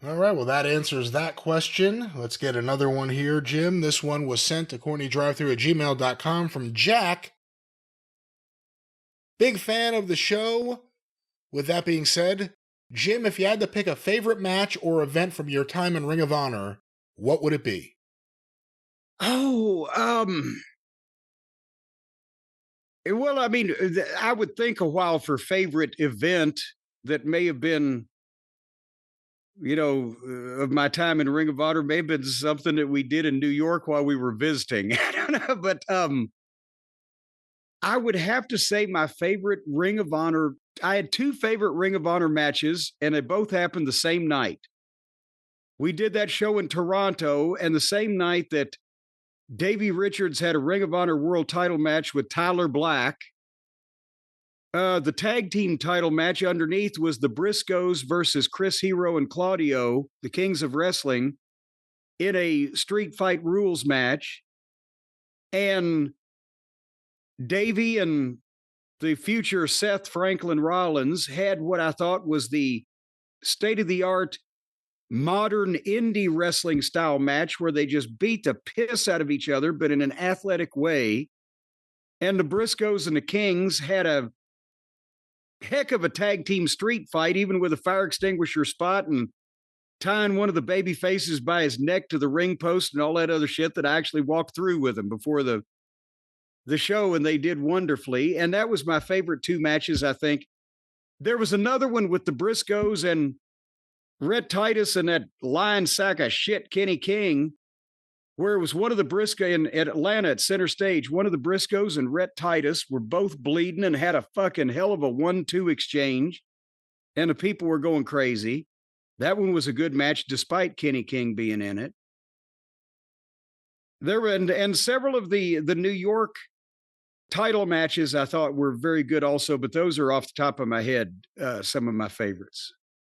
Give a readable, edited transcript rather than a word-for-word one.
All right, well, that answers that question. Let's get another one here, Jim. This one was sent to CornyDriveThru@gmail.com from Jack. Big fan of the show. With that being said, Jim, if you had to pick a favorite match or event from your time in Ring of Honor, what would it be? Oh, well, I mean, I would think a while for favorite event that may have been, of my time in Ring of Honor may have been something that we did in New York while we were visiting. I don't know, but I would have to say my favorite Ring of Honor. I had two favorite Ring of Honor matches, and they both happened the same night. We did that show in Toronto, and the same night that Davey Richards had a Ring of Honor World Title match with Tyler Black. The tag team title match underneath was the Briscoes versus Chris Hero and Claudio, the Kings of Wrestling, in a Street Fight Rules match. And Davey and the future Seth Franklin Rollins had what I thought was the state of the art modern indie wrestling style match where they just beat the piss out of each other, but in an athletic way. And the Briscoes and the Kings had a heck of a tag team street fight, even with a fire extinguisher spot and tying one of the baby faces by his neck to the ring post and all that other shit that I actually walked through with him before the show, and they did wonderfully. And that was my favorite two matches, I think. There was another one with the Briscoes and Rhett Titus and that lion sack of shit, Kenny King, where it was one of the Briscoes in Atlanta at Center Stage. One of the Briscoes and Rhett Titus were both bleeding and had a fucking hell of a 1-2 exchange. And the people were going crazy. That one was a good match, despite Kenny King being in it. There were, and several of the New York title matches I thought were very good also, but those are off the top of my head, some of my favorites.